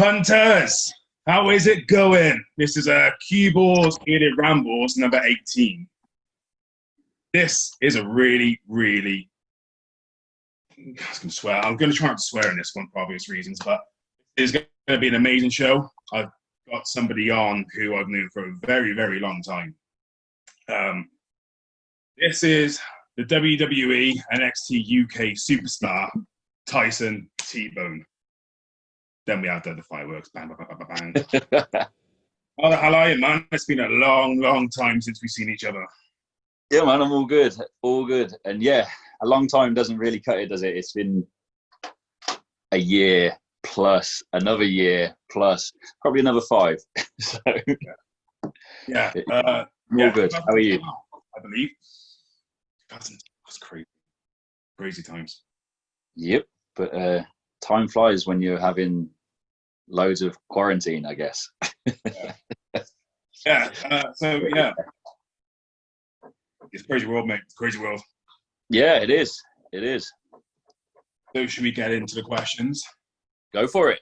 Punters, how is it going? This is CueBall's Bearded Rambles number 18. This is a really, I was going to swear. I'm going to try not to swear in this one for obvious reasons, but it's going to be an amazing show. I've got somebody on who I've known for a very, very long time. This is the WWE NXT UK superstar, Tyson T-Bone. Then we have the fireworks. Bang, bang, bang, bang, bang. How the hell are you, man? It's been a long time since we've seen each other. Yeah, man, I'm all good. All good. And yeah, a long time doesn't really cut it, does it? It's been a year plus, another year plus, probably another 5. So, yeah. All good. How are you? I believe. That's crazy. Crazy times. Yep. But time flies when you're having loads of quarantine, I guess. Yeah. It's a crazy world, mate. It's a crazy world. Yeah, it is. It is. So should we get into the questions? Go for it.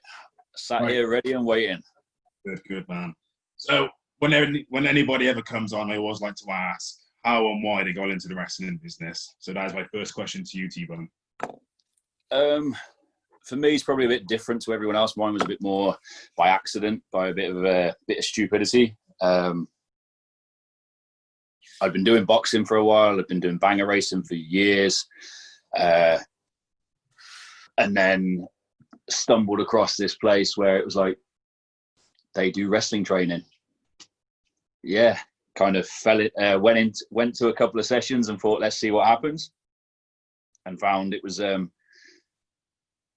Sat Right. here ready and waiting. Good, man. So when anybody ever comes on, I always like to ask how and why they got into the wrestling business. So that is my first question to you, T-Bone. For me, it's probably a bit different to everyone else. Mine was a bit more by accident, by a bit of stupidity. I've been doing boxing for a while. I've been doing banger racing for years. And then stumbled across this place where it was like, they do wrestling training. Yeah, kind of went to a couple of sessions and thought, let's see what happens. And found it was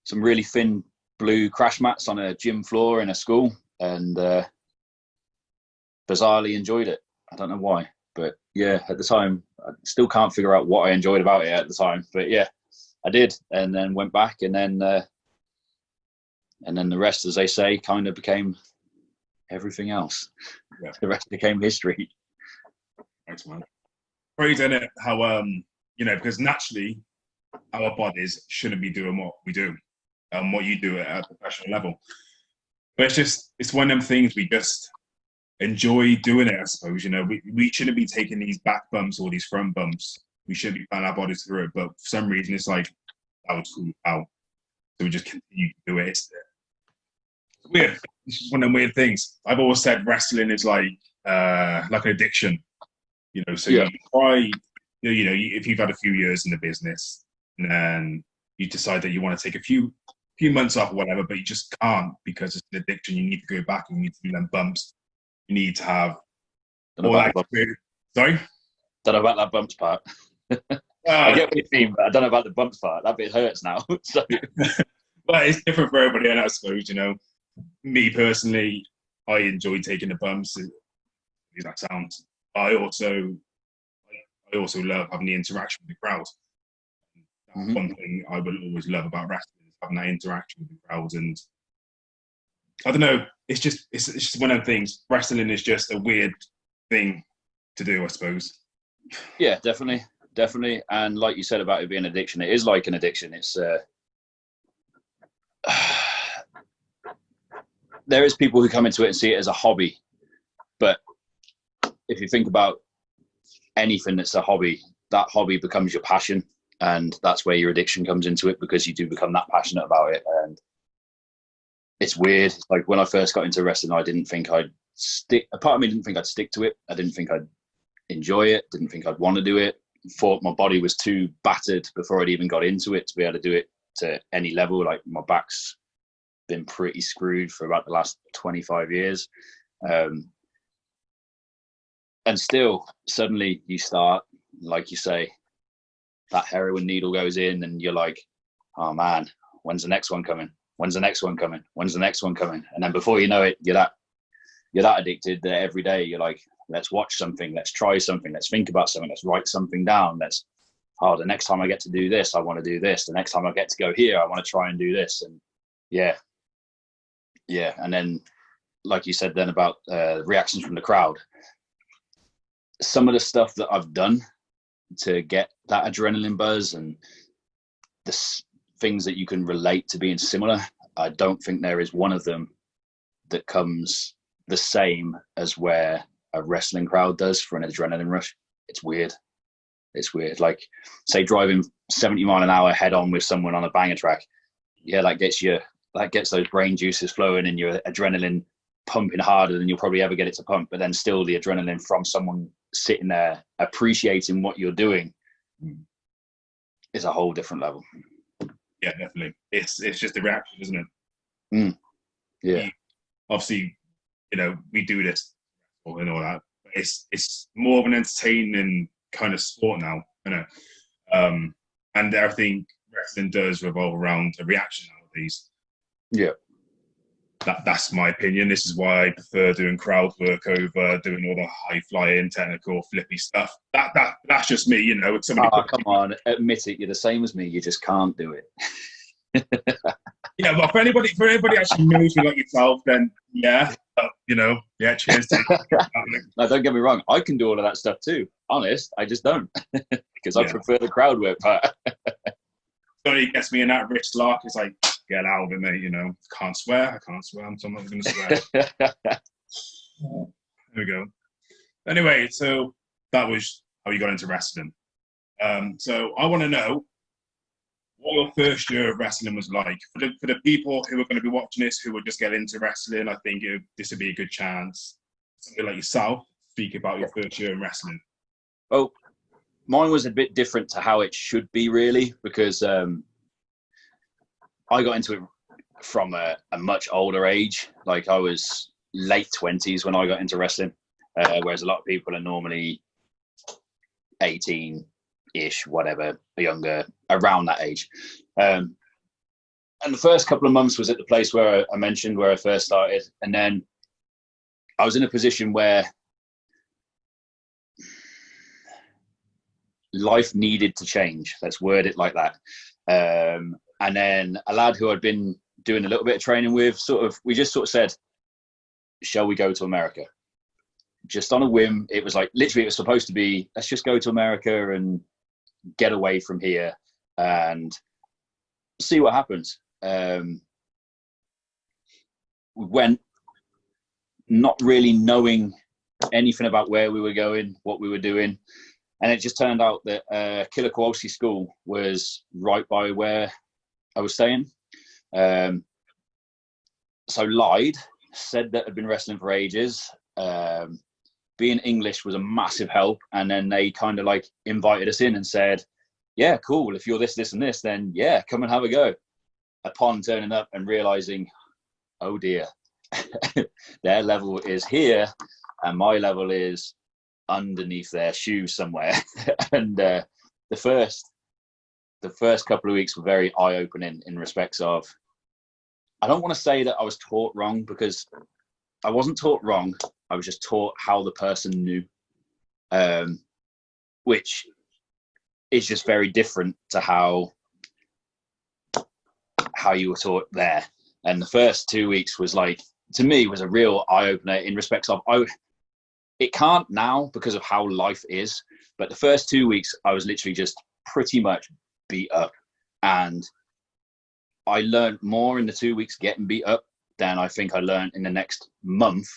some really thin blue crash mats on a gym floor in a school, and bizarrely enjoyed it. I don't know why. But yeah, at the time, I still can't figure out what I enjoyed about it at the time. But yeah, I did, and then went back, and then the rest, as they say, kind of became everything else. Yeah. The rest became history. Thanks, man. Crazy, isn't it? How because naturally, our bodies shouldn't be doing what we do, and what you do at a professional level. But it's one of them things we just enjoy doing it, I suppose. We shouldn't be taking these back bumps or these front bumps. We should be putting our bodies through it. But for some reason, it's like, that was cool. How? So we just continue to do it. It's weird. It's just one of them weird things. I've always said wrestling is like an addiction. So yeah. You try, if you've had a few years in the business and then you decide that you want to take a few months off or whatever, but you just can't because it's an addiction. You need to go back and you need to do them bumps. You need to have all that. Sorry? Don't know about that bumps part. I get what you mean, but I don't know about the bumps part. That bit hurts now. So. But it's different for everybody, and I suppose, me personally, I enjoy taking the bumps. That sounds. I also love having the interaction with the crowd. That's one thing I will always love about wrestling, is having that interaction with the crowd. And I don't know, it's just one of the things. Wrestling is just a weird thing to do, I suppose. Yeah, definitely. And like you said about it being an addiction, it is like an addiction. It's there is people who come into it and see it as a hobby, but if you think about anything that's a hobby, that hobby becomes your passion, and that's where your addiction comes into it, because you do become that passionate about it. And it's weird. It's like when I first got into wrestling, I didn't think I'd stick. A part of me didn't think I'd stick to it. I didn't think I'd enjoy it. Didn't think I'd want to do it. Thought my body was too battered before I'd even got into it to be able to do it to any level. Like, my back's been pretty screwed for about the last 25 years. And still, suddenly you start, like you say, that heroin needle goes in and you're like, oh man, when's the next one coming? When's the next one coming? When's the next one coming? And then before you know it, you're that addicted that every day you're like, let's watch something, let's try something, let's think about something, let's write something down. The next time I get to do this, I want to do this. The next time I get to go here, I want to try and do this. And yeah. And then, like you said then about reactions from the crowd, some of the stuff that I've done to get that adrenaline buzz and the things that you can relate to being similar, I don't think there is one of them that comes the same as where a wrestling crowd does for an adrenaline rush. It's weird. It's weird. Like, say, driving 70 mile an hour head on with someone on a banger track. Yeah, that gets those brain juices flowing and your adrenaline pumping harder than you'll probably ever get it to pump. But then still the adrenaline from someone sitting there appreciating what you're doing is a whole different level. Yeah, definitely. It's just the reaction, isn't it? Yeah. Obviously, we do this and all that. But it's more of an entertaining kind of sport now, and everything wrestling does revolve around a reaction nowadays. Yeah. That's my opinion. This is why I prefer doing crowd work over doing all the high flying, technical, flippy stuff. That's just me, Come on, admit it. You're the same as me. You just can't do it. Yeah, but for anybody actually knows me like yourself, then cheers. No, don't get me wrong. I can do all of that stuff too. Honest, I just don't because I prefer the crowd work part. So he gets me in that rich lark. It's like, get out of it, mate. Can't swear. I can't swear. I'm not going to swear. There we go. Anyway, so that was how you got into wrestling. So I want to know what your first year of wrestling was like. For the people who are going to be watching this, who will just get into wrestling, I think this would be a good chance. Somebody like yourself, speak about your first year in wrestling. Well, mine was a bit different to how it should be, really, because I got into it from a much older age. Like, I was late 20s when I got into wrestling, whereas a lot of people are normally 18-ish, whatever, younger, around that age. And the first couple of months was at the place where I mentioned where I first started. And then I was in a position where life needed to change. Let's word it like that. And then a lad who I'd been doing a little bit of training with, we just said, shall we go to America? Just on a whim. It was like, literally, it was supposed to be, let's just go to America and get away from here and see what happens. We went not really knowing anything about where we were going, what we were doing. And it just turned out that Killer Kowalski School was right by where I was staying. So lied, said that I'd been wrestling for ages. Being English was a massive help. And then they kind of like invited us in and said, yeah, cool. If you're this, this, and this, then yeah, come and have a go. Upon turning up and realizing, oh dear, their level is here and my level is underneath their shoes somewhere. And the first couple of weeks were very eye-opening in respects of, I don't want to say that I was taught wrong, because I wasn't taught wrong. I was just taught how the person knew, which is just very different to how you were taught there. And the first 2 weeks was like, to me, was a real eye-opener in respects of, it can't now because of how life is, but the first 2 weeks I was literally just pretty much beat up. And I learned more in the 2 weeks getting beat up than I think I learned in the next month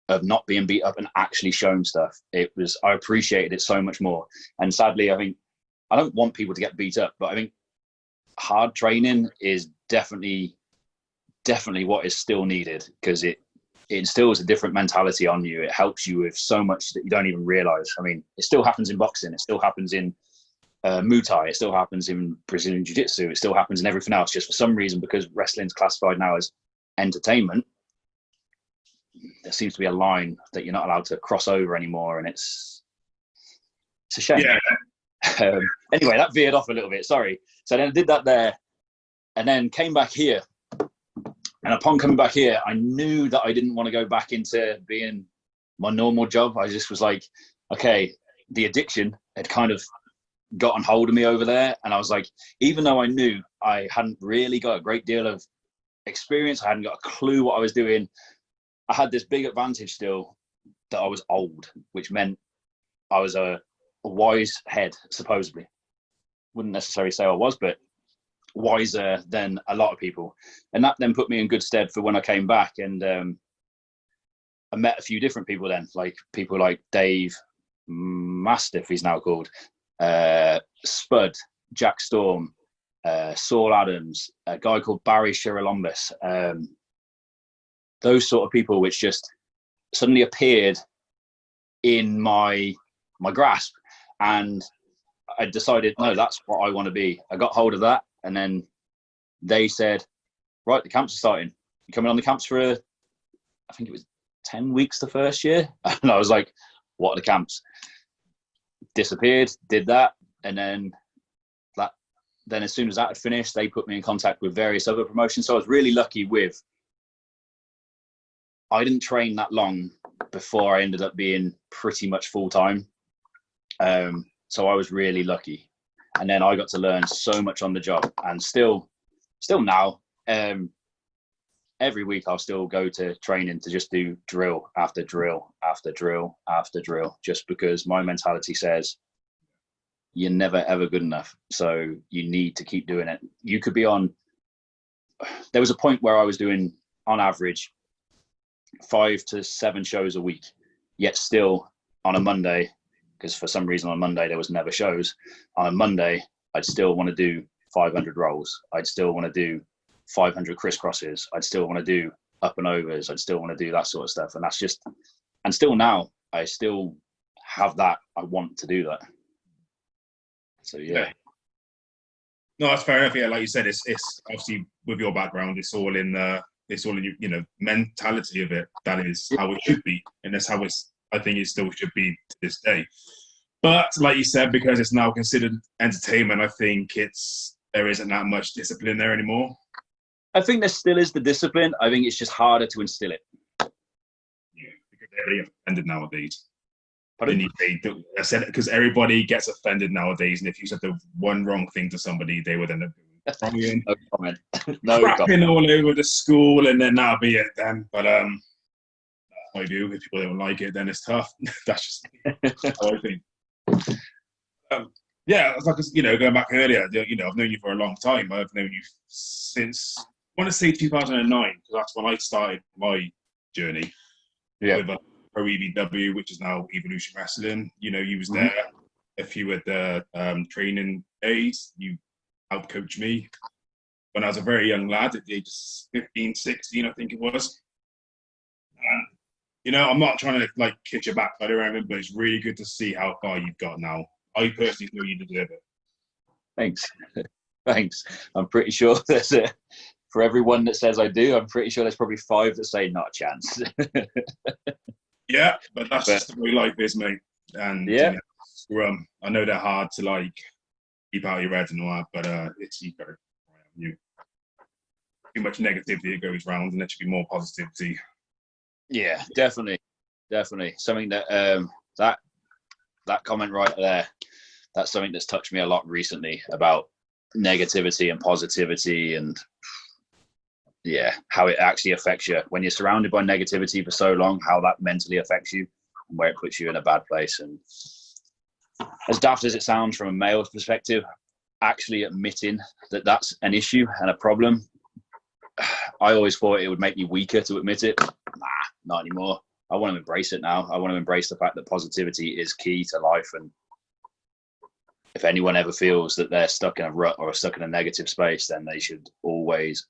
of not being beat up and actually showing stuff. I appreciated it so much more. And sadly, I think, I don't want people to get beat up, but I think hard training is definitely what is still needed, because it instills a different mentality on you. It helps you with so much that you don't even realize. I mean, it still happens in boxing. It still happens in Muay Thai. It still happens in Brazilian Jiu-Jitsu. It still happens in everything else. Just for some reason, because wrestling's classified now as entertainment, there seems to be a line that you're not allowed to cross over anymore, and it's a shame. Yeah. Anyway, that veered off a little bit. Sorry. So then I did that there, and then came back here. And upon coming back here, I knew that I didn't want to go back into being my normal job. I just was like, okay, the addiction had kind of got on hold of me over there. And I was like, even though I knew I hadn't really got a great deal of experience, I hadn't got a clue what I was doing, I had this big advantage still, that I was old, which meant I was a wise head, supposedly. Wouldn't necessarily say I was, but wiser than a lot of people. And that then put me in good stead for when I came back. And I met a few different people then, like people like Dave Mastiff, he's now called, Spud, Jack Storm, Saul Adams, a guy called Barry Shirolombis. Those sort of people which just suddenly appeared in my grasp, and I decided, no, that's what I want to be. I got hold of that, and then they said, right, the camps are starting. You coming on the camps for I think it was 10 weeks the first year? And I was like, what are the camps? Disappeared, did that, and then as soon as that had finished, they put me in contact with various other promotions. So I was really lucky with, I didn't train that long before I ended up being pretty much full-time. So I was really lucky. And then I got to learn so much on the job, and still now, every week I'll still go to training to just do drill after drill after drill after drill, just because my mentality says you're never ever good enough. So you need to keep doing it. You could be on, there was a point where I was doing on average 5 to 7 shows a week, yet still on a Monday, because for some reason on Monday there was never shows, on a Monday I'd still want to do 500 rolls, I'd still want to do 500 crisscrosses, I'd still want to do up and overs, I'd still want to do that sort of stuff. And that's just, and still now I still have that, I want to do that. So yeah. No, that's fair enough. Yeah, like you said, it's obviously with your background, it's all in your mentality of it. That is how it should be, and that's how I think it still should be to this day. But like you said, because it's now considered entertainment, I think there isn't that much discipline there anymore. I think there still is the discipline. I think it's just harder to instill it. Yeah, because everybody offended nowadays. Pardon? I said because everybody gets offended nowadays, and if you said the one wrong thing to somebody, they would end up crying, no comment. No crapping comment. all over the school, and then that'll be it then. But that's what I do. If people don't like it, then it's tough. That's just how I think. Yeah, it's like, going back earlier, I've known you for a long time. I've known you since, I want to say 2009, because that's when I started my journey with Pro EVW, which is now Evolution Wrestling. You was there a few of the training days. You helped coach me when I was a very young lad at the age of 15, 16, I think it was. I'm not trying to kick your backside or anything, but it's really good to see how far you've got now. I personally feel you deserve it. Thanks. I'm pretty sure there's for everyone that says I do, I'm pretty sure there's probably 5 that say not a chance. Yeah, but that's just the way life is, mate. And yeah, I know they're hard to keep out of your head and all that, but it's you got you. Too much negativity that goes round, and there should be more positivity. Yeah, definitely. Something that that comment right there, that's something that's touched me a lot recently about negativity and positivity, and how it actually affects you when you're surrounded by negativity for so long, how that mentally affects you and where it puts you in a bad place. And as daft as it sounds from a male's perspective, actually admitting that that's an issue and a problem, I always thought it would make me weaker to admit it. Nah, not anymore. I want to embrace it now. I want to embrace the fact that positivity is key to life. And if anyone ever feels that they're stuck in a rut or stuck in a negative space, then they should always,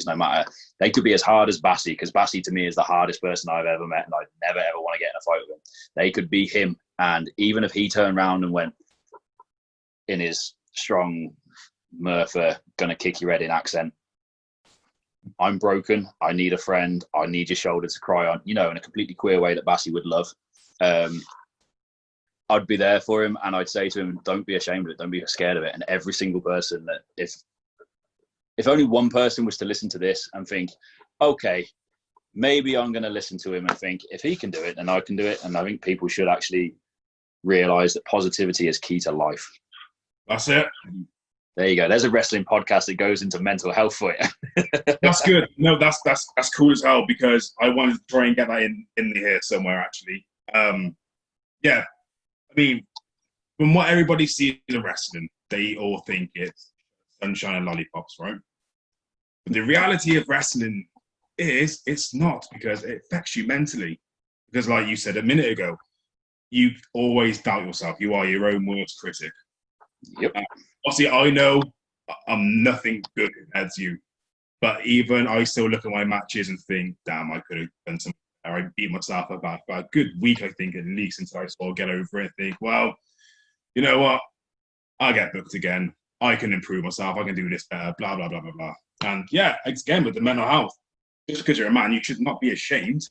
no matter, they could be as hard as Bassi, because Bassi to me is the hardest person I've ever met, and I'd never ever want to get in a fight with him. They could be him. And even if he turned around and went in his strong Murphy, gonna kick your head in accent, I'm broken, I need a friend, I need your shoulder to cry on, in a completely queer way that Bassi would love. I'd be there for him, and I'd say to him, don't be ashamed of it, don't be scared of it. And every single person that, if only one person was to listen to this and think, okay, maybe I'm going to listen to him and think, if he can do it, then I can do it. And I think people should actually realize that positivity is key to life. That's it. There you go. There's a wrestling podcast that goes into mental health for you. That's good. No, that's cool as hell, because I wanted to try and get that in here somewhere, actually. Yeah. I mean, from what everybody sees in wrestling, they all think it's sunshine and lollipops, right? But the reality of wrestling is it's not, because it affects you mentally. because like you said a minute ago, you always doubt yourself. You are your own worst critic. Yep. Obviously, I know I'm nothing good compared to you, but even I still look at my matches and think, damn, I could have done some. Or I beat myself up about a good week, I think, at least, until I sort of get over it and think, well, you know what? I get booked again. I can improve myself. I can do this better, blah, blah, blah, blah, blah. And yeah, again, with the mental health, just because you're a man, you should not be ashamed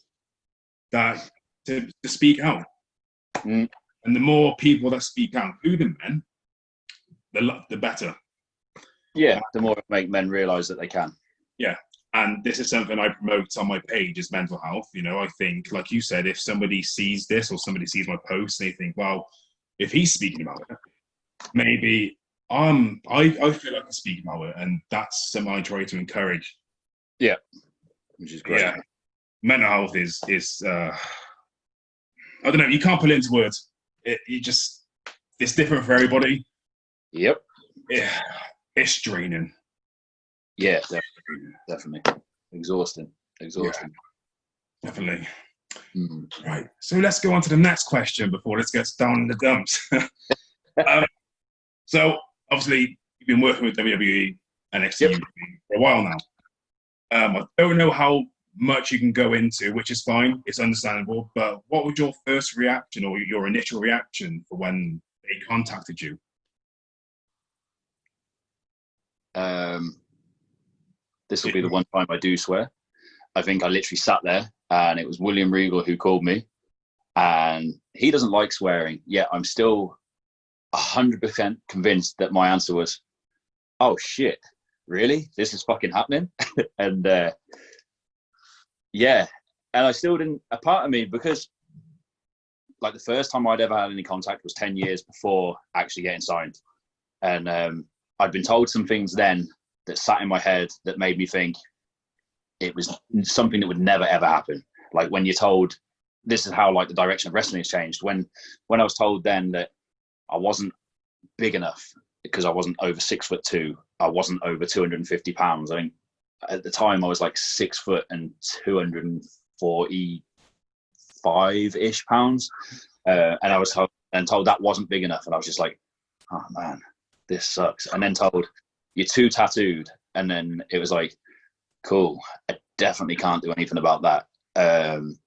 that to speak out. And the more people that speak out, including men, the better. Yeah, the more it make men realise that they can. Yeah. And this is something I promote on my page is mental health. You know, I think, like you said, if somebody sees this or somebody sees my post, they think, well, if he's speaking about it, maybe I feel like I'm speaking about it. And that's something I try to encourage. Yeah. Which is great. Yeah. Mental health is I don't know, you can't put it into words. It's different for everybody. Yep. Yeah. It's draining. Yeah, definitely. Exhausting. Yeah, definitely. Right. So let's go on to the next question before this gets down in the dumps. So obviously you've been working with WWE NXT for a while now. I don't know how much you can go into, which is fine. It's understandable. But what was your first reaction or your initial reaction for when they contacted you? This will be the one time I do swear. I think I literally sat there and it was William Regal who called me, and he doesn't like swearing. Yet I'm still 100% convinced that my answer was, oh shit, really? This is fucking happening? And yeah, and I still didn't, a part of me, because like the first time I'd ever had any contact was 10 years before actually getting signed. And I'd been told some things then that sat in my head that made me think it was something that would never ever happen. Like when you're told this is how like the direction of wrestling has changed. When I was told then that I wasn't big enough because I wasn't over 6'2", I wasn't over 250 pounds. I think at the time I was like 6 foot and 245-ish pounds. And I was told that wasn't big enough. And I was just like, oh man, this sucks. And then told, you're too tattooed. And then it was like, cool, I definitely can't do anything about that. And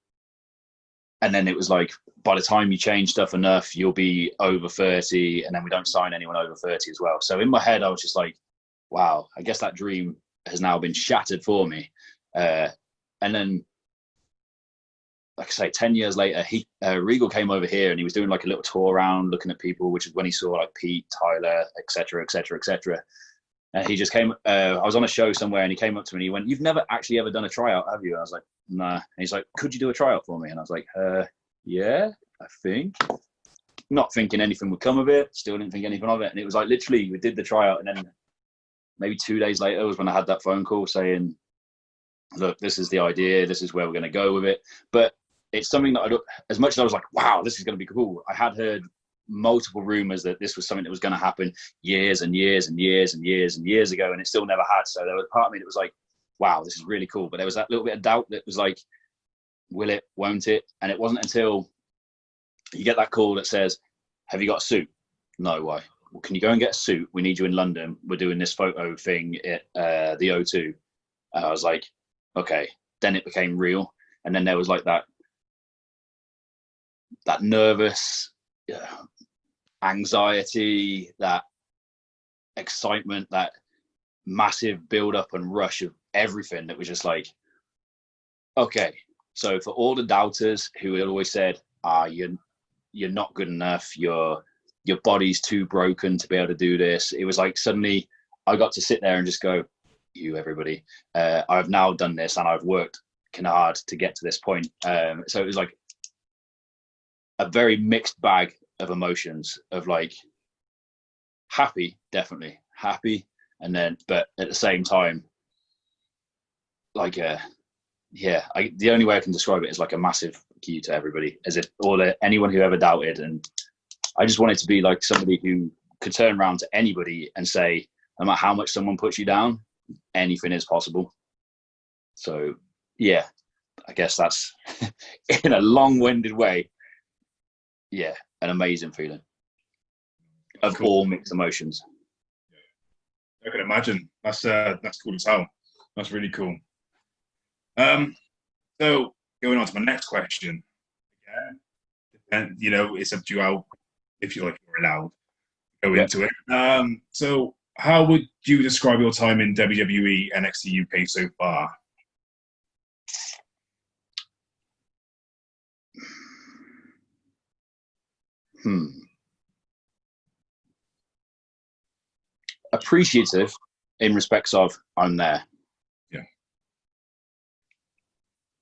then it was like, by the time you change stuff enough, you'll be over 30, and then we don't sign anyone over 30 as well. So in my head, I was just like, wow, I guess that dream has now been shattered for me. And then, like I say, 10 years later, Regal came over here and he was doing like a little tour around looking at people, which is when he saw like Pete, Tyler, etc., etc., etc. And he just came, I was on a show somewhere and he came up to me and he went, you've never actually ever done a tryout, have you? And I was like, nah. And he's like, could you do a tryout for me? And I was like, yeah, I think. Not thinking anything would come of it. Still didn't think anything of it. And it was like, literally, we did the tryout. And then maybe 2 days later was when I had that phone call saying, look, this is the idea. This is where we're going to go with it. But it's something that as much as I was like, wow, this is going to be cool, I had heard multiple rumors that this was something that was going to happen years and years and years and years and years ago, and it still never had. So there was a part of me that was like, wow, this is really cool. But there was that little bit of doubt that was like, will it, won't it? And it wasn't until you get that call that says, have you got a suit? No. Why? Well, can you go and get a suit? We need you in London. We're doing this photo thing at the O2. And I was like, okay. Then it became real. And then there was like that nervous anxiety, that excitement, that massive build up and rush of everything that was just like, okay. So for all the doubters who had always said, you're not good enough, your body's too broken to be able to do this, it was like suddenly I got to sit there and just go, everybody, I've now done this and I've worked kind of hard to get to this point. So it was like a very mixed bag of emotions of like happy, definitely happy, and then but at the same time like the only way I can describe it is like a massive thank you to everybody, as if anyone who ever doubted. And I just wanted to be like somebody who could turn around to anybody and say, no matter how much someone puts you down, anything is possible. So yeah, I guess that's in a long-winded way. Yeah, an amazing feeling of cool. all mixed emotions. I can imagine. That's cool as hell. That's really cool. So going on to my next question. And it's up to you how, if you're allowed to go into it. So how would you describe your time in WWE NXT UK so far? Appreciative in respects of I'm there. Yeah.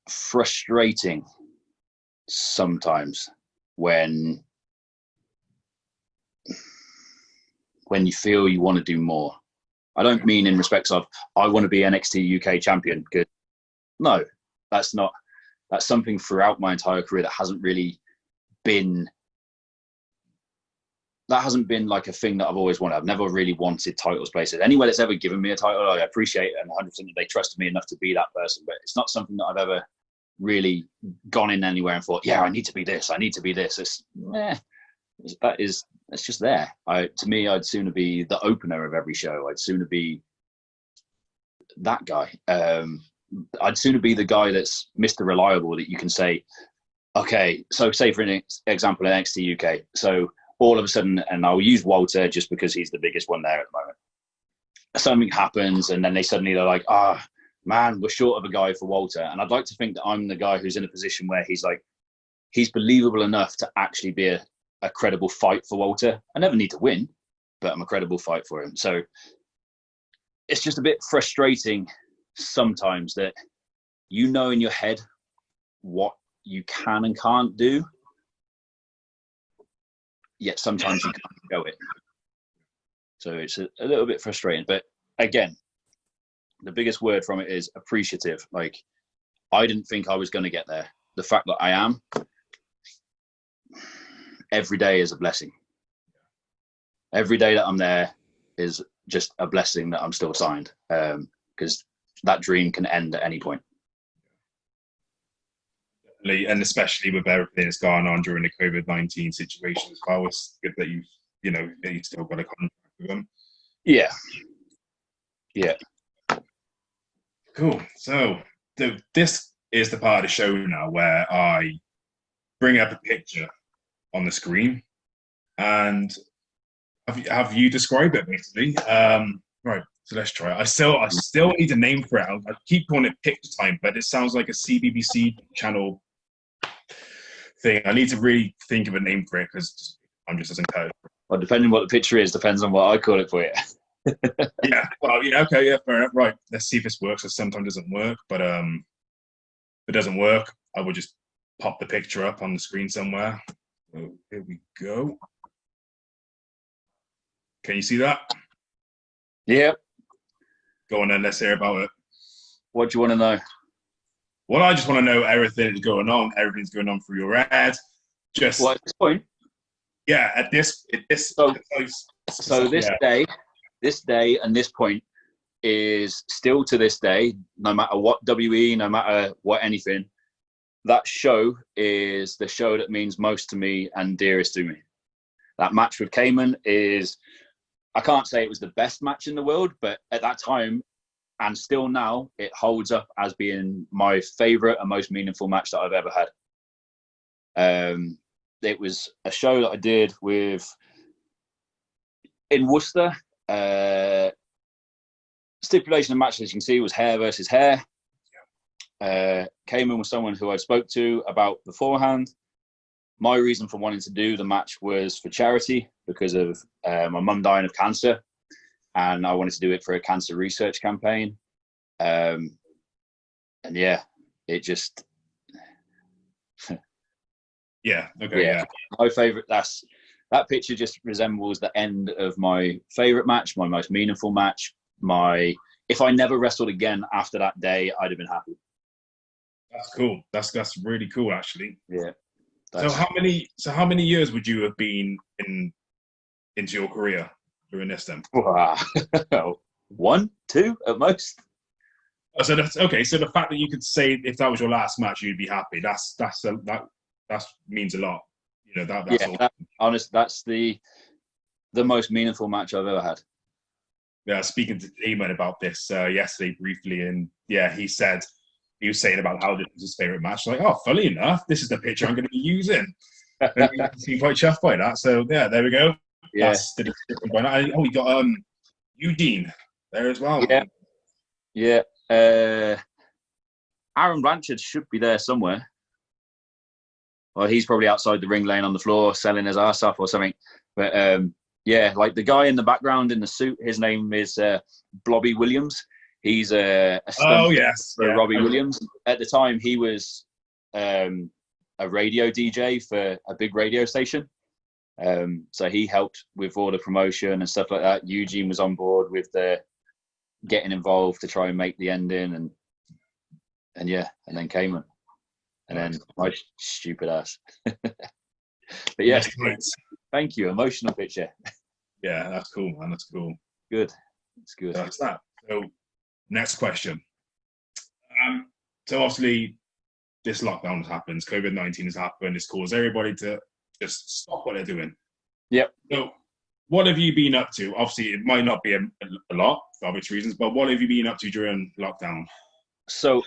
Frustrating sometimes when you feel you want to do more. I don't mean in respects of I want to be NXT UK champion, because no, that's something throughout my entire career that hasn't been like a thing that I've always wanted. I've never really wanted titles places. Anywhere that's ever given me a title, I appreciate it, and 100% that they trusted me enough to be that person, but it's not something that I've ever really gone in anywhere and thought, yeah, I need to be this, I need to be this. It's just there. To me, I'd sooner be the opener of every show. I'd sooner be that guy. I'd sooner be the guy that's Mr. Reliable, that you can say, okay, so say for an example, NXT UK. So all of a sudden, and I'll use Walter just because he's the biggest one there at the moment. Something happens, and then they're like, man, we're short of a guy for Walter. And I'd like to think that I'm the guy who's in a position where he's believable enough to actually be a credible fight for Walter. I never need to win, but I'm a credible fight for him. So it's just a bit frustrating sometimes that in your head what you can and can't do, yet sometimes you can't go it. So it's a little bit frustrating. But again, the biggest word from it is appreciative. Like, I didn't think I was going to get there. The fact that I am, every day is a blessing. Every day that I'm there is just a blessing that I'm still signed, because that dream can end at any point. And especially with everything that's going on during the COVID-19 situation as well, it's good that you still got a contract with them. Yeah. Cool. So this is the part of the show now where I bring up a picture on the screen and have you describe it basically. Right. So let's try it. I still need a name for it. I keep calling it Picture Time, but it sounds like a CBBC channel thing. I need to really think of a name for it because I'm just as encouraged. Well, depending on what the picture is, depends on what I call it for you. Yeah. Well, okay, yeah, fair enough. Right. Let's see if this works. It sometimes doesn't work, but if it doesn't work, I will just pop the picture up on the screen somewhere. So here we go. Can you see that? Yeah. Go on then, let's hear about it. What do you want to know? Well, I just want to know everything's going on through your head. Just at this point? Yeah, at this so this day and this point is still to this day, no matter what WE, no matter what anything, that show is the show that means most to me and dearest to me. That match with Cayman is, I can't say it was the best match in the world, but at that time, and still now, it holds up as being my favourite and most meaningful match that I've ever had. It was a show that I did in Worcester. Stipulation of match, as you can see, was hair versus hair. Cayman was someone who I spoke to about beforehand. My reason for wanting to do the match was for charity because of my mum dying of cancer, and I wanted to do it for a cancer research campaign. And yeah, it just my favorite. That picture just resembles the end of my favorite match, my most meaningful match. If I never wrestled again after that day, I'd have been happy. That's cool. That's really cool, actually. Yeah. So how many years would you have been into your career during this then? 1, 2 at most. Oh, so that's okay. So the fact that you could say if that was your last match, you'd be happy. That means a lot. You know that's Yeah, all. that's the most meaningful match I've ever had. Yeah, speaking to Eamon about this yesterday briefly, and yeah, he was saying about how this was his favorite match. Like, oh, funny enough, this is the picture I'm going to be using. And he seemed quite chuffed by that. So yeah, there we go. Yeah, That's the description by now. Oh, we got Eugene there as well. Yeah. Aaron Blanchard should be there somewhere. Well, he's probably outside the ring, laying on the floor, selling his ass off or something. But yeah, like the guy in the background in the suit, his name is Blobby Williams. He's a stunt for Robbie Williams. At the time, he was a radio DJ for a big radio station. So he helped with all the promotion and stuff like that. Eugene was on board with the getting involved to try and make the ending, and yeah, and then Cayman, and then my stupid ass. But yeah, thank you. Emotional picture. Yeah, that's cool, man. That's cool. Good. It's good. So that's that. So next question. So obviously this lockdown has happened. COVID-19 has happened. It's caused everybody to just stop what they're doing. Yep. So what have you been up to? Obviously, it might not be a lot for obvious reasons, but what have you been up to during lockdown? So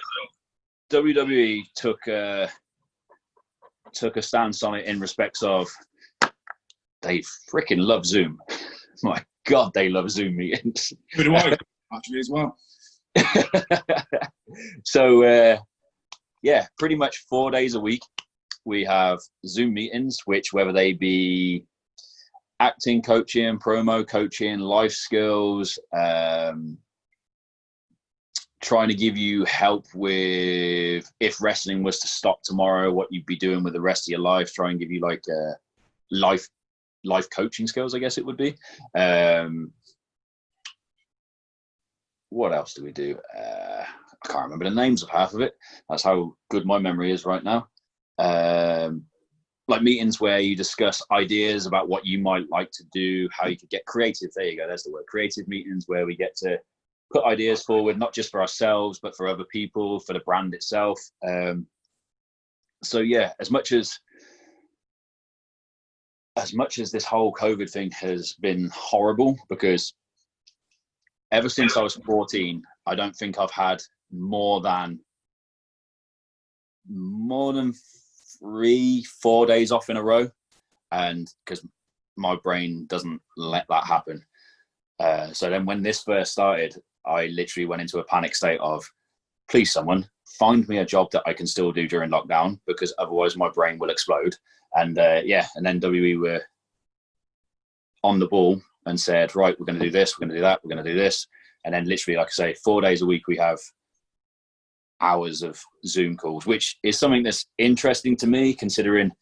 WWE took a stance on it in respects of they freaking love Zoom. My God, they love Zoom meetings. So do I, actually, as well. So, yeah, pretty much 4 days a week, we have Zoom meetings, which whether they be acting coaching, promo coaching, life skills, trying to give you help with if wrestling was to stop tomorrow, what you'd be doing with the rest of your life, try and give you like life coaching skills, I guess it would be. What else do we do? I can't remember the names of half of it. That's how good my memory is right now. Like meetings where you discuss ideas about what you might like to do, how you could get creative. There you go. There's the word. Creative meetings where we get to put ideas forward, not just for ourselves, but for other people, for the brand itself. So yeah, as much as this whole COVID thing has been horrible, because ever since I was 14, I don't think I've had more than 3-4 days off in a row, and because my brain doesn't let that happen. So then when this first started, I literally went into a panic state of, please someone find me a job that I can still do during lockdown, because otherwise my brain will explode. And yeah, and then WWE were on the ball and said, right, we're going to do this, we're going to do that, we're going to do this. And then literally, like I say, 4 days a week, we have hours of Zoom calls, which is something that's interesting to me, considering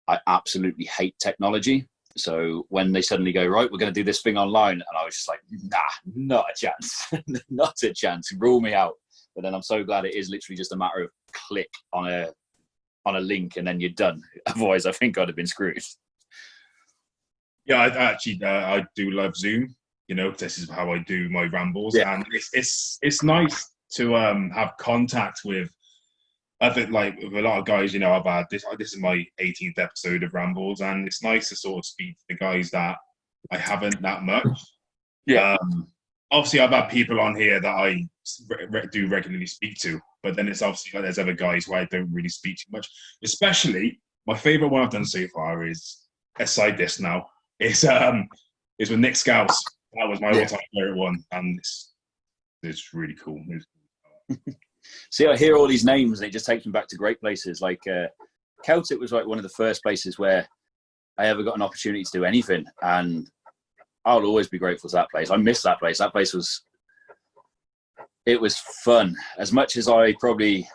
I absolutely hate technology. So when they suddenly go, right, we're going to do this thing online, and I was just like, nah, not a chance, not a chance, rule me out. But then I'm so glad it is literally just a matter of click on a link and then you're done. Otherwise, I think I'd have been screwed. Yeah, I do love Zoom. You know, this is how I do my rambles, and it's nice to have contact with other, like with a lot of guys. You know, I've had this is my 18th episode of Rambles, and it's nice to sort of speak to the guys that I haven't that much. Yeah. Obviously, I've had people on here that I do regularly speak to, but then it's obviously like there's other guys who I don't really speak too much. Especially, my favorite one I've done so far is, aside this now, is with Nick Scouse. That was my all-time favorite one, and it's really cool. See, I hear all these names, and it just takes me back to great places. Like Celtic was like one of the first places where I ever got an opportunity to do anything, and I'll always be grateful to that place. I miss that place. That place was fun. As much as I probably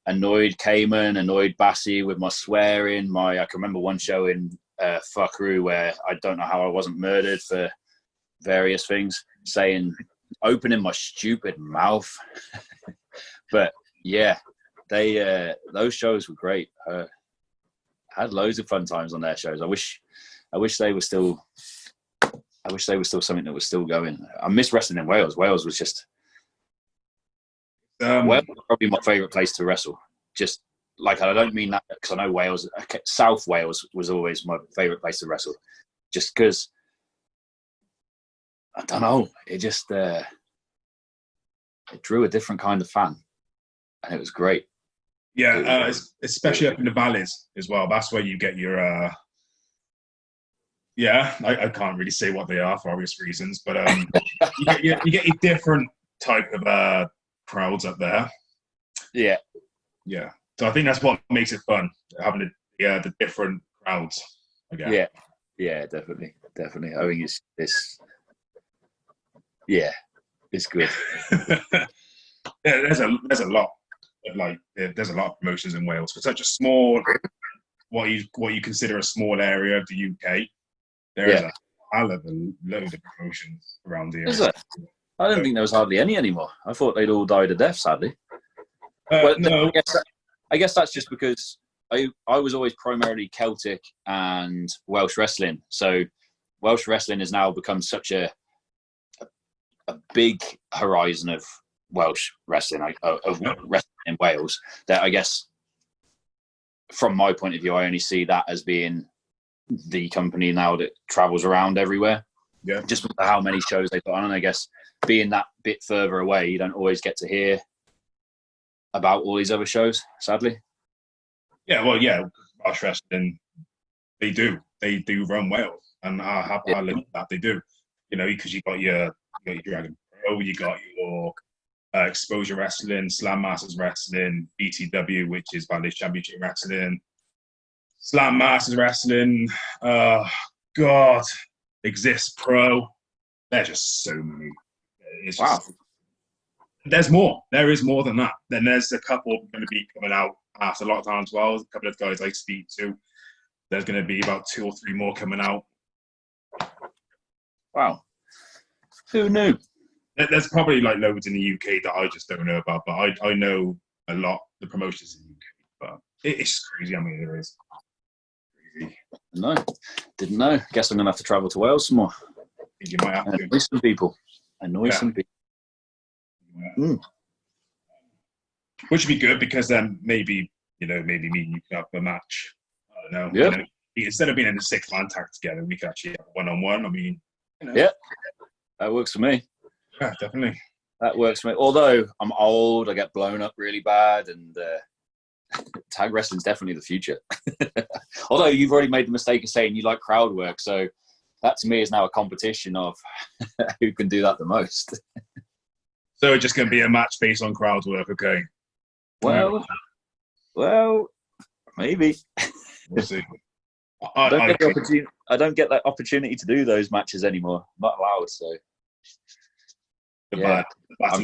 annoyed Cayman, annoyed Bassie with my swearing, I can remember one show in Fuckaroo where I don't know how I wasn't murdered for various things, opening my stupid mouth. But yeah, those shows were great. I had loads of fun times on their shows. I wish they were still something that was still going. I miss wrestling in Wales. Wales was just Wales is probably my favourite place to wrestle. Just like, I don't mean that because I know Wales, South Wales was always my favourite place to wrestle. Just because, I don't know, it just it drew a different kind of fan, and it was great. Yeah, especially up in the valleys as well. That's where you get your. I can't really say what they are for obvious reasons, but you get your different type of crowds up there. Yeah. So I think that's what makes it fun, having the different crowds. Again. Yeah, definitely. I think it's good. There's a lot of there's a lot of promotions in Wales for such a small, what you consider a small area of the UK. There is a load of promotions around here. Is there? I don't think there was hardly any anymore. I thought they'd all died a death, sadly. Well, no. I guess that's just because I was always primarily Celtic and Welsh wrestling. So Welsh wrestling has now become such a big horizon of Welsh wrestling, of wrestling in Wales, that I guess from my point of view, I only see that as being the company now that travels around everywhere. Yeah. Just with how many shows they put on, and I guess being that bit further away, you don't always get to hear about all these other shows, sadly. Yeah, well, Welsh wrestling, they do run Wales, and I live that they do. You know, because you got your Dragon Pro, you got your Exposure Wrestling, Slam Masters Wrestling, BTW, which is Valley Championship Wrestling, Slam Masters Wrestling, Exist Pro. There's just so many. It's just, wow. There's more. There is more than that. Then there's a couple going to be coming out after lockdown as well. A couple of guys I speak to. There's going to be about 2 or 3 more coming out. Wow. Who knew? There's probably loads in the UK that I just don't know about, but I know a lot the promotions in the UK. But it's crazy how many there is. Crazy. No, didn't know. Guess I'm going to have to travel to Wales some more. I think you might have to. Annoy some people. Yeah. Which would be good because then maybe me and you could have a match. I don't know. Yep. You know, instead of being in a 6-man tag together, we could actually have a one-on-one. I mean, Yeah, that works for me. Yeah, definitely. That works for me. Although I'm old, I get blown up really bad, and tag wrestling's definitely the future. Although you've already made the mistake of saying you like crowd work, so that to me is now a competition of who can do that the most. So it's just going to be a match based on crowd work, okay? Well, maybe. We'll see. I don't get that opportunity to do those matches anymore. I'm not allowed, so. I'm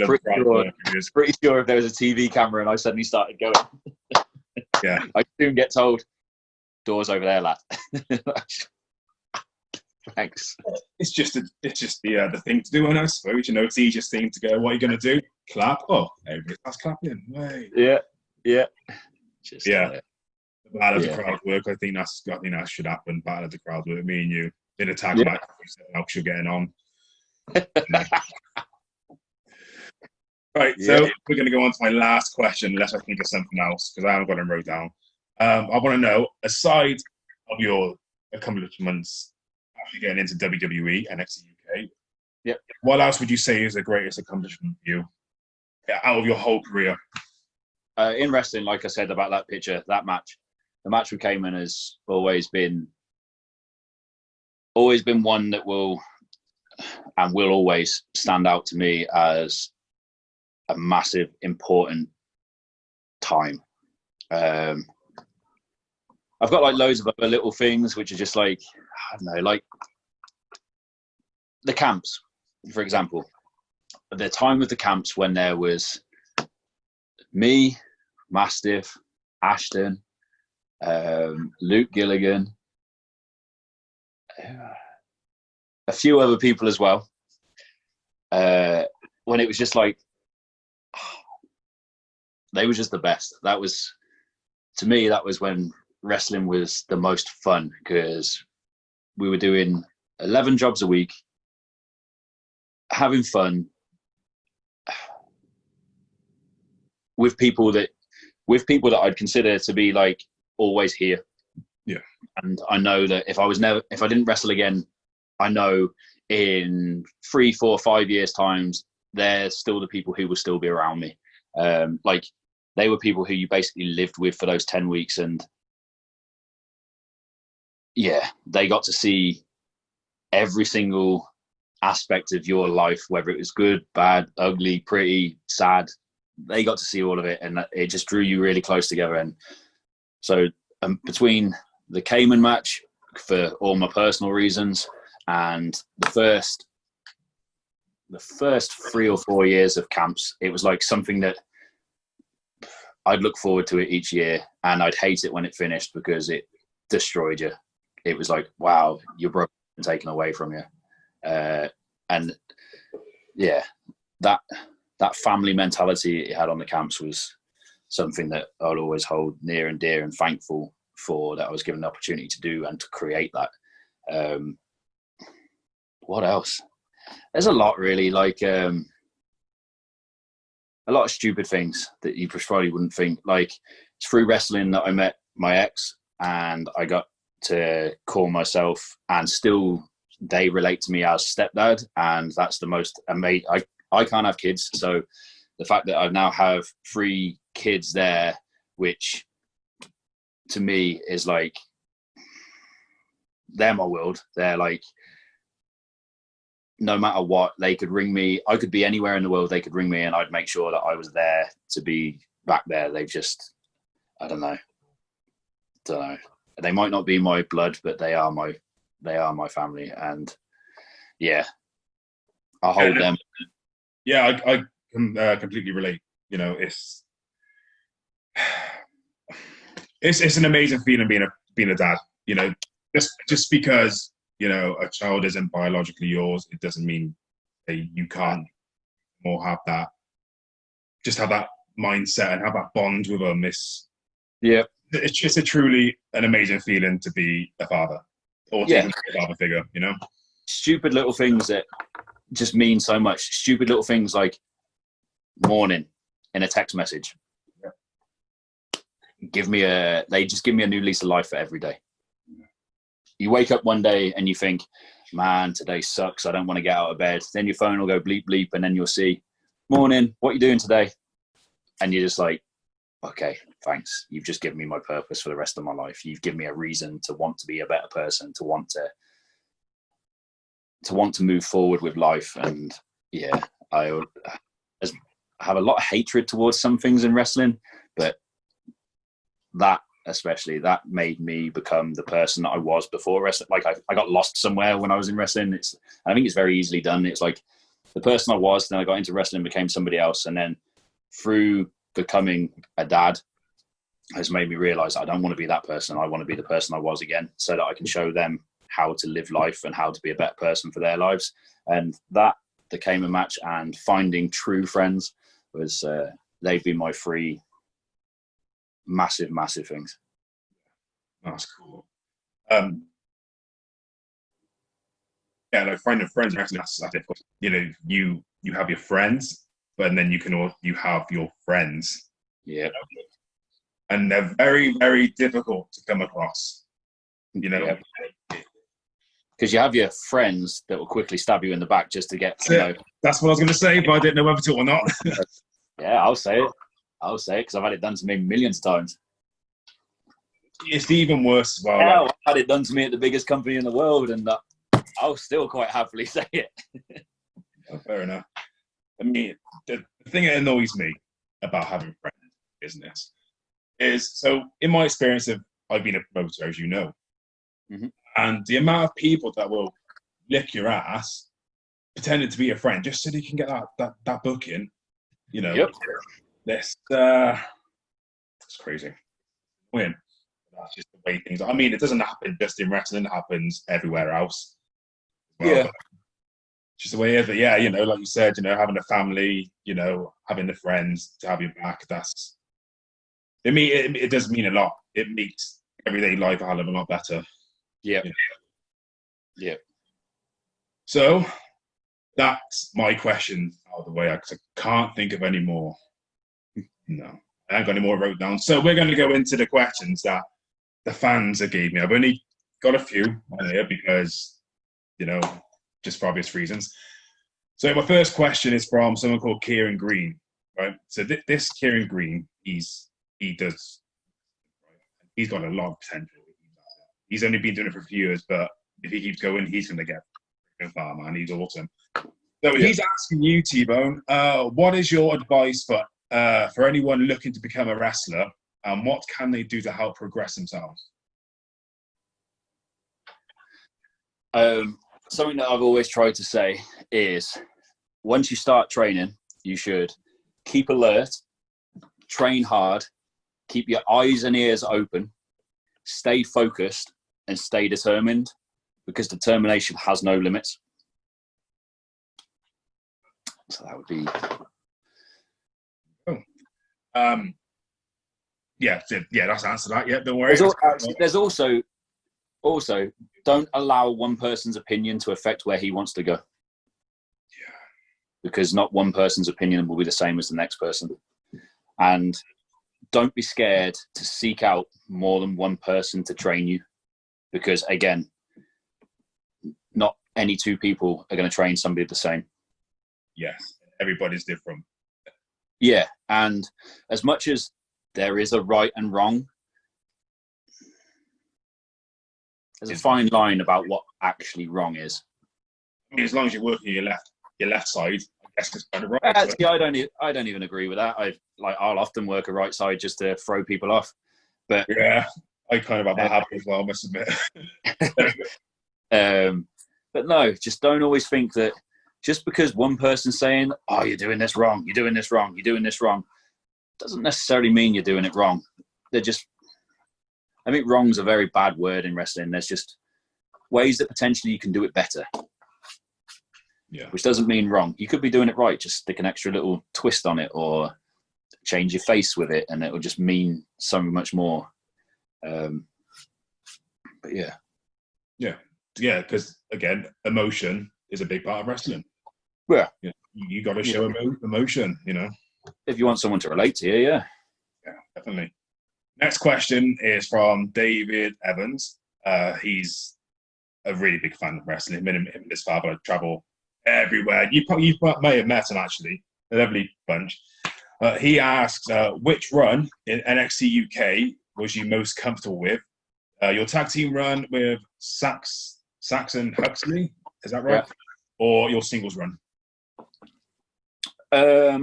pretty sure if there was a TV camera and I suddenly started going, I'd soon get told, doors over there, lad. Thanks. It's just the thing to do, I suppose. You know, it's the easiest thing to go. What are you going to do? Clap? Oh, everybody's clapping. Hey. Yeah. The battle of the crowd work. I think that should happen. Battle of the crowd work. Me and you in a tag match. How you're getting on. Right, so we're going to go on to my last question, unless I think of something else, because I haven't got them wrote down. I want to know, aside of your accomplishments after getting into WWE NXT UK, what else would you say is the greatest accomplishment for you out of your whole career? In wrestling, like I said about that picture, that match, the match with Cayman has always been one that will always stand out to me as a massive, important time. I've got loads of other little things which are just I don't know, the camps, for example. The time of the camps when there was me, Mastiff, Ashton, Luke Gilligan, a few other people as well. When it was just they were just the best. That was, to me, that was when wrestling was the most fun, because we were doing 11 jobs a week, having fun. with people that I'd consider to be like always here. Yeah. And I know that if I didn't wrestle again, I know in 3, 4, 5 years times, they're still the people who will still be around me. Like they were people who you basically lived with for those 10 weeks. And yeah, they got to see every single aspect of your life, whether it was good, bad, ugly, pretty, sad. They got to see all of it, and it just drew you really close together. And so between the Cayman match for all my personal reasons and the first 3 or 4 years of camps, it was like something that I'd look forward to it each year, and I'd hate it when it finished because it destroyed you. It was like, wow, you're broken and taken away from you. And yeah, that family mentality it had on the camps was something that I'll always hold near and dear, and thankful for that I was given the opportunity to do and to create that. What else? There's a lot, really, like a lot of stupid things that you probably wouldn't think. Like, it's through wrestling that I met my ex, and I got to call myself, and still they relate to me as stepdad, and that's the most amazing. I can't have kids, so the fact that I now have 3 kids there, which to me is like, they're my world. They're like, no matter what, they could ring me. I could be anywhere in the world, they could ring me, and I'd make sure that I was there to be back there. They've just, I don't know. They might not be my blood, but they are my family, and yeah, I hold them. Yeah, I can completely relate. You know, it's an amazing feeling being a dad. You know, just because, you know, a child isn't biologically yours, it doesn't mean that you can't more have that mindset and have that bond with them. It's just a truly an amazing feeling to be a father, or to even be a father figure. You know, stupid little things that just mean so much. Stupid little things like morning in a text message. They just give me a new lease of life for every day. You wake up one day and you think, man, today sucks. I don't want to get out of bed. Then your phone will go bleep, bleep, and then you'll see, morning, what are you doing today? And you're just like, okay, thanks. You've just given me my purpose for the rest of my life. You've given me a reason to want to be a better person, to want to move forward with life. And yeah, I have a lot of hatred towards some things in wrestling, but that especially, that made me become the person that I was before wrestling. Like I got lost somewhere when I was in wrestling. I think it's very easily done. It's like the person I was, then I got into wrestling, became somebody else. And then through becoming a dad has made me realize I don't want to be that person. I want to be the person I was again, so that I can show them how to live life and how to be a better person for their lives. And that became a match, and finding true friends was, they've been my 3 massive things. that's cool. Yeah, like finding friends, that's difficult. You know, you have your friends, but then you have your friends. Yeah. You know? And they're very, very difficult to come across. You know, because you have your friends that will quickly stab you in the back just to get. That's what I was going to say, but I didn't know whether to or not. Yeah, I'll say it because I've had it done to me millions of times. It's even worse as well. Yeah, I've had it done to me at the biggest company in the world, and I'll still quite happily say it. Oh, fair enough. I mean, the thing that annoys me about having friends in business is, so in my experience I've been a promoter, as you know, and the amount of people that will lick your ass pretending to be a friend just so they can get that booking, you know. Yep. That's crazy. Win. That's just the way things are. I mean, it doesn't happen just in wrestling, it happens everywhere else. Well, yeah. Just the way it is. But yeah, you know, like you said, you know, having a family, you know, having the friends to have your back, it does mean a lot. It makes everyday life a hell of a lot better. Yeah. You know? Yeah. So that's my question out of the way, because I can't think of any more. No, I haven't got any more wrote down. So we're going to go into the questions that the fans have gave me. I've only got a few on here because, just for obvious reasons. So my first question is from someone called Kieran Green, right? So this Kieran Green, he's got a lot of potential. He's only been doing it for a few years, but if he keeps going, he's going to get far, man. He's awesome. So he's asking you, T-Bone, what is your advice for anyone looking to become a wrestler, and what can they do to help progress themselves? Something that I've always tried to say is, once you start training, you should keep alert, train hard, keep your eyes and ears open, stay focused, and stay determined, because determination has no limits. So that would be... that's the answer to that. Yeah, don't worry. There's also don't allow one person's opinion to affect where he wants to go. Yeah. Because not one person's opinion will be the same as the next person. And don't be scared to seek out more than one person to train you. Because, again, not any two people are going to train somebody the same. Yes, everybody's different. Yeah, and as much as there is a right and wrong, there's a fine line about what actually wrong is. I mean, as long as you're working your left side, I guess it's kind of right. See, I don't even agree with that. I'll often work a right side just to throw people off. But yeah, I kind of have that habit as well, I must admit. But no, just don't always think that just because one person's saying, "Oh, you're doing this wrong, you're doing this wrong, you're doing this wrong," doesn't necessarily mean you're doing it wrong. I think wrong's a very bad word in wrestling. There's just ways that potentially you can do it better. Yeah. Which doesn't mean wrong. You could be doing it right, just stick an extra little twist on it or change your face with it, and it will just mean so much more. But yeah. Yeah. Yeah, because, again, emotion is a big part of wrestling. Yeah. You got to show emotion, If you want someone to relate to you, yeah. Yeah, definitely. Next question is from David Evans. He's a really big fan of wrestling. Him and his father travel everywhere. You may have met him, actually. A lovely bunch. He asks, which run in NXT UK was you most comfortable with? Your tag team run with Saxon Huxley, is that right? Yeah. Or your singles run? I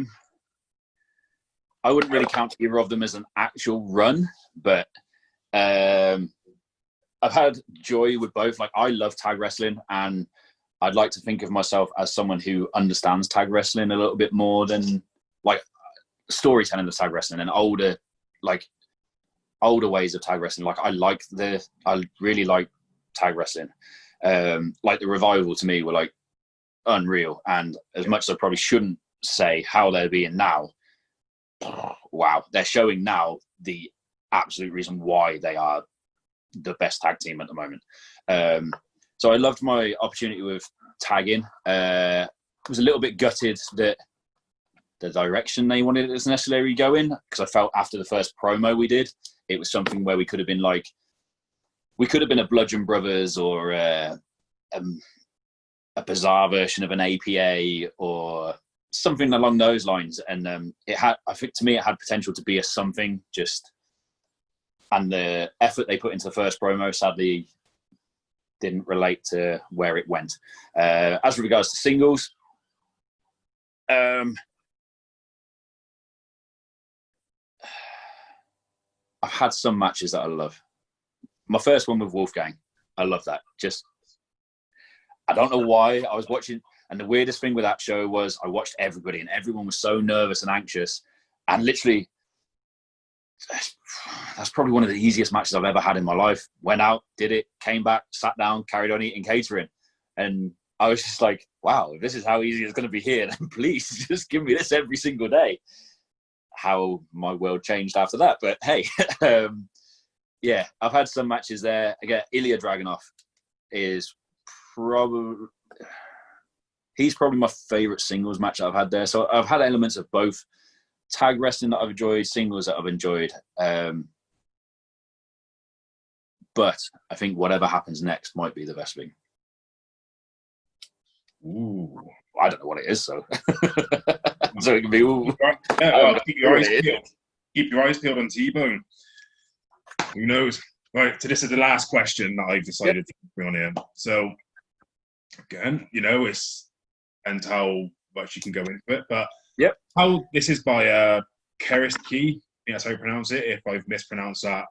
wouldn't really count either of them as an actual run, but I've had joy with both. Like, I love tag wrestling, and I'd like to think of myself as someone who understands tag wrestling a little bit more than like storytelling of tag wrestling and older ways of tag wrestling. Like, I really like tag wrestling. Like the Revival to me were like unreal, and as much as I probably shouldn't say how they're being now, wow, they're showing now the absolute reason why they are the best tag team at the moment. So I loved my opportunity with tagging. Was a little bit gutted that the direction they wanted it to necessarily go in, because I felt after the first promo we did, it was something where we could have been a Bludgeon Brothers or a bizarre version of an APA or something along those lines. And I think to me it had potential to be a something, and the effort they put into the first promo sadly didn't relate to where it went. As regards to singles, I've had some matches that I love. My first one with Wolfgang, I love that. I don't know why. I was watching, and the weirdest thing with that show was I watched everybody, and everyone was so nervous and anxious. And literally, that's probably one of the easiest matches I've ever had in my life. Went out, did it, came back, sat down, carried on eating catering. And I was just like, wow, if this is how easy it's going to be here, then please just give me this every single day. How my world changed after that. But hey, yeah, I've had some matches there. Again, Ilya Dragunov is he's probably my favorite singles match I've had there. So I've had elements of both. tag wrestling that I've enjoyed, singles that I've enjoyed. But I think whatever happens next might be the best thing. Ooh. I don't know what it is, so so it can be. Ooh. Yeah, keep your eyes peeled. Keep your eyes peeled on T-Bone. Who knows? Right, so this is the last question that I've decided to bring on here. So again, it's and how much you can go into it, but how this is by Keris Key. I think that's how you pronounce it. If I've mispronounced that.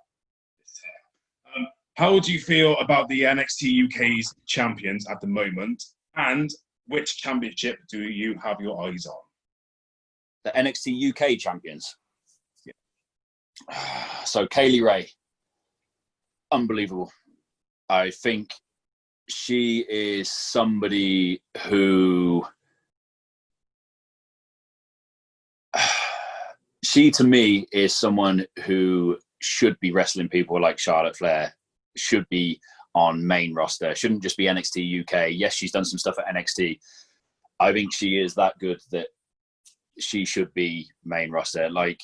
How do you feel about the NXT UK's champions at the moment, and which championship do you have your eyes on? The NXT UK champions. Yeah. So Kaylee Ray, unbelievable. I think she is somebody who, she to me is someone who should be wrestling people like Charlotte Flair, should be on main roster, shouldn't just be NXT UK. Yes, she's done some stuff at NXT. I think she is that good that she should be main roster. Like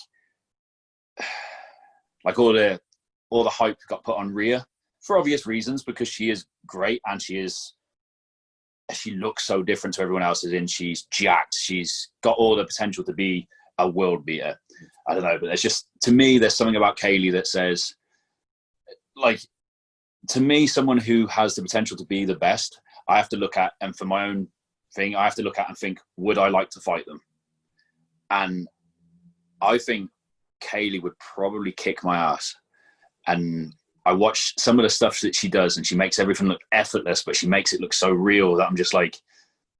all the hype got put on Rhea for obvious reasons, because she is great and she looks so different to everyone else. She's jacked. She's got all the potential to be a world beater. I don't know, but there's just, to me, there's something about Kaylee that says, like, to me, someone who has the potential to be the best, I have to look at, and for my own thing, I have to look at and think, would I like to fight them? And I think Kaylee would probably kick my ass. And I watch some of the stuff that she does, and she makes everything look effortless, but she makes it look so real that I'm just like,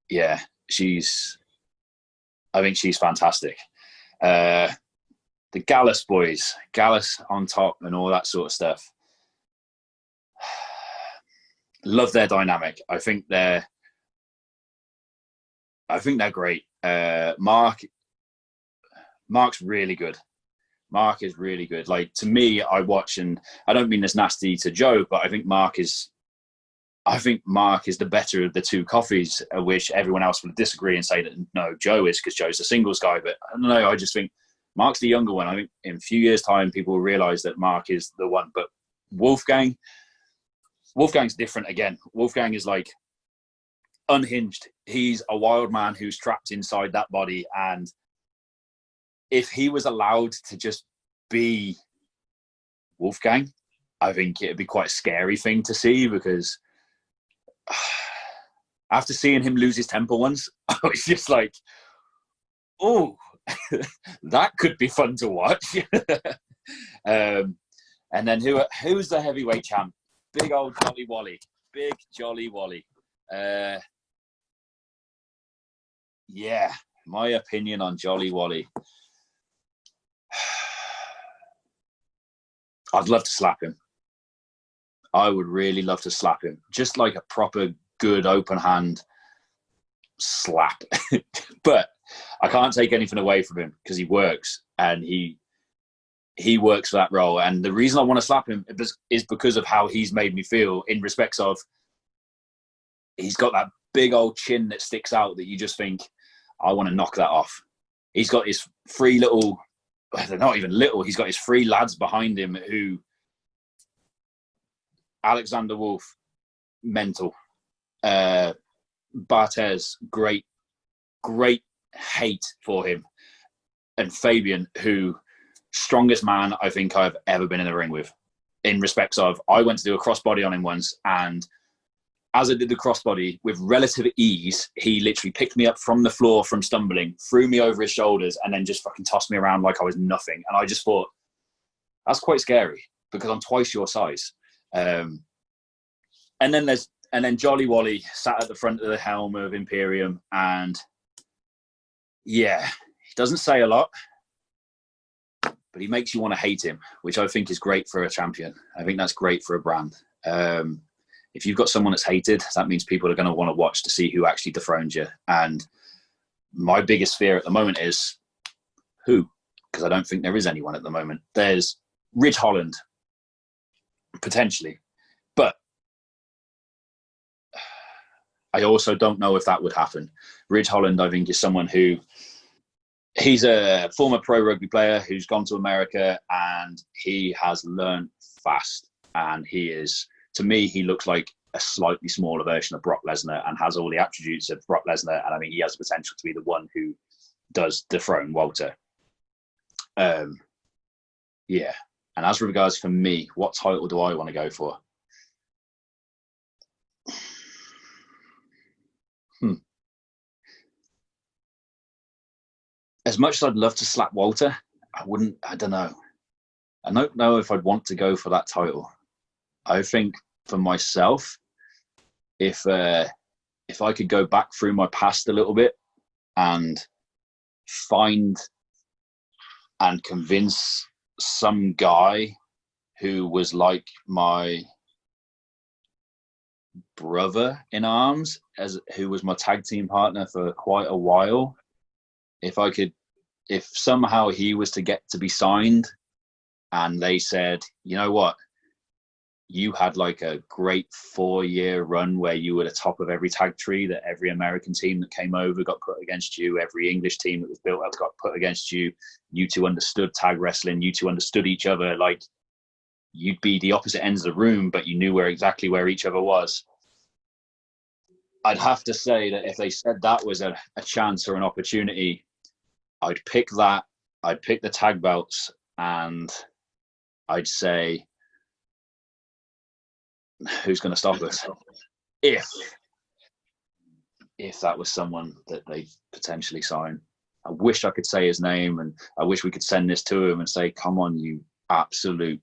yeah, I think she's fantastic. The Gallus boys, Gallus on top and all that sort of stuff. Love their dynamic. I think they're great. Mark's really good. Mark is really good. Like, to me, I watch, and I don't mean this nasty to Joe, but I think Mark is the better of the two coffees, which everyone else would disagree and say that no, Joe is, because Joe's a singles guy. But I don't know, I just think Mark's the younger one. I think in a few years' time, people will realise that Mark is the one. But Wolfgang's different again. Wolfgang is like unhinged. He's a wild man who's trapped inside that body. And if he was allowed to just be Wolfgang, I think it'd be quite a scary thing to see, because after seeing him lose his temper once, I was just like, oh, that could be fun to watch. And then who's the heavyweight champ? Big old Jolly Wally. Big Jolly Wally. Yeah, my opinion on Jolly Wally. I'd love to slap him. I would really love to slap him. Just like a proper good open hand slap. But I can't take anything away from him, because he works, and he works for that role. And the reason I want to slap him is because of how he's made me feel, in respects of, he's got that big old chin that sticks out that you just think, I want to knock that off. He's got his three little, they're not even little, he's got his three lads behind him who, Alexander Wolf, mental. Barthez, great hate for him. And Fabian, who, strongest man I think I've ever been in the ring with, in respects of, I went to do a crossbody on him once, and as I did the crossbody with relative ease, he literally picked me up from the floor from stumbling, threw me over his shoulders, and then just fucking tossed me around like I was nothing. And I just thought, that's quite scary, because I'm twice your size. And then Jolly Wally sat at the front of the helm of Imperium, and yeah, he doesn't say a lot, but he makes you want to hate him, which I think is great for a champion. I think that's great for a brand. If you've got someone that's hated, that means people are going to want to watch to see who actually dethrones you. And my biggest fear at the moment is who? Because I don't think there is anyone at the moment. There's Ridge Holland, potentially. But I also don't know if that would happen. Ridge Holland, I think, is someone who He's a former pro rugby player who's gone to America, and he has learned fast. And he is, to me, he looks like a slightly smaller version of Brock Lesnar and has all the attributes of Brock Lesnar. And I mean, he has the potential to be the one who does dethrone Walter. Yeah. And as regards for me, what title do I want to go for? As much as I'd love to slap Walter, I don't know. I don't know if I'd want to go for that title. I think for myself, if I could go back through my past a little bit and find and convince some guy who was like my brother in arms, who was my tag team partner for quite a while, if somehow he was to get to be signed and they said, you know what, you had like a great 4-year run where you were the top of every tag tree, that every American team that came over got put against you, every English team that was built up got put against you, you two understood tag wrestling, you two understood each other, like you'd be the opposite ends of the room, but you knew exactly where each other was. I'd have to say that if they said that was a chance or an opportunity, I'd pick that. I'd pick the tag belts, and I'd say, who's going to stop us? If that was someone that they potentially sign. I wish I could say his name, and I wish we could send this to him and say, come on, you absolute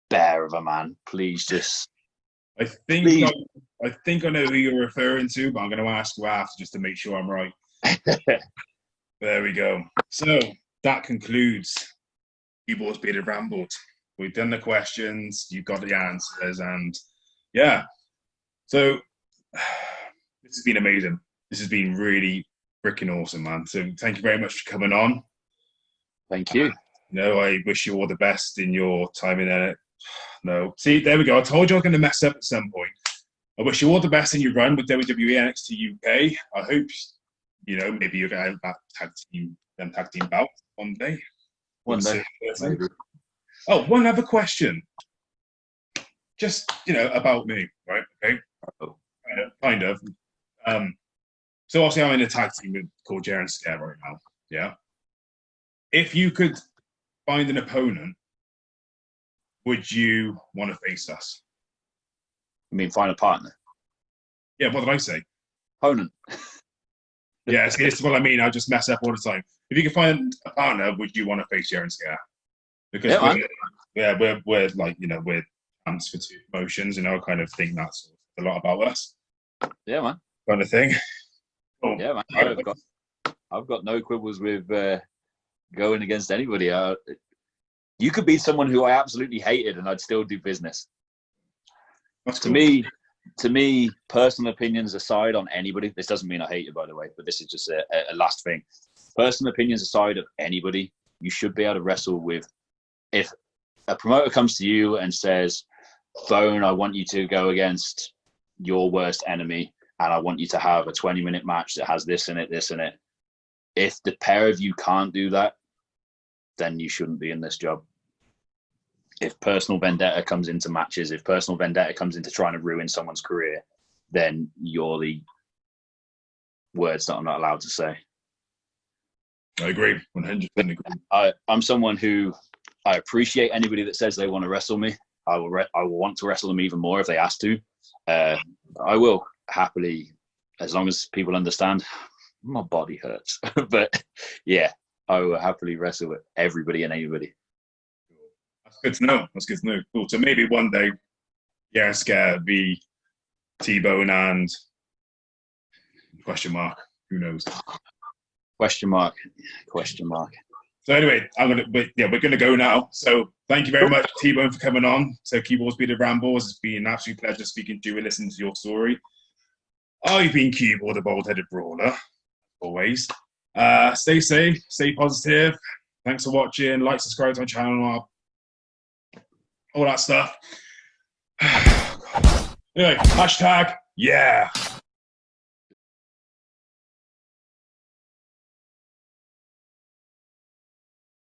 bear of a man. Please just... I think I know who you're referring to, but I'm going to ask you after just to make sure I'm right. There we go. So that concludes CueBall's Bearded Rambles. We've done the questions, you've got the answers, and yeah. So this has been amazing. This has been really freaking awesome, man. So thank you very much for coming on. Thank you. I wish you all the best in your time in there. No. See, there we go. I told you I was going to mess up at some point. I wish you all the best in your run with WWE NXT UK. I hope, maybe you're going to have that tag team belt one day. One day, maybe. Oh, one other question. Just, about me, right? Okay. Kind of. So obviously I'm in a tag team called Jaren Scare right now. Yeah. If you could find an opponent, would you want to face us? I mean, find a partner. Yeah, what did I say? Opponent. Yeah, see, this is what I mean. I just mess up all the time. If you could find a partner, would you want to face Jaren Scare? Because we're like, we're fans for two promotions, I kind of think that's a lot about us. Yeah, man. Kind of thing. Oh, yeah, man. I've got no quibbles with going against anybody. You could be someone who I absolutely hated, and I'd still do business. That's cool. To me, personal opinions aside on anybody, this doesn't mean I hate you, by the way, but this is just a last thing. Personal opinions aside of anybody, you should be able to wrestle with. If a promoter comes to you and says, Bone, I want you to go against your worst enemy, and I want you to have a 20-minute match that has this in it, this in it. If the pair of you can't do that, then you shouldn't be in this job. If personal vendetta comes into matches, if personal vendetta comes into trying to ruin someone's career, then you're the words that I'm not allowed to say. I agree. 100% agree. I'm someone who, I appreciate anybody that says they want to wrestle me. I will want to wrestle them even more if they ask to. I will happily, as long as people understand, my body hurts. But yeah, I will happily wrestle with everybody and anybody. That's good to know. Cool. So maybe one day, Scare be T-Bone and question mark. Who knows? Question mark. So anyway, we're gonna go now. So thank you very much, T-Bone, for coming on. So CueBall's Bearded Rambles. It's been an absolute pleasure speaking to you and listening to your story. I've been CueBall, the bald-headed brawler, always. Stay safe, stay positive. Thanks for watching. Like, subscribe to my channel, all that stuff. Anyway, #, yeah.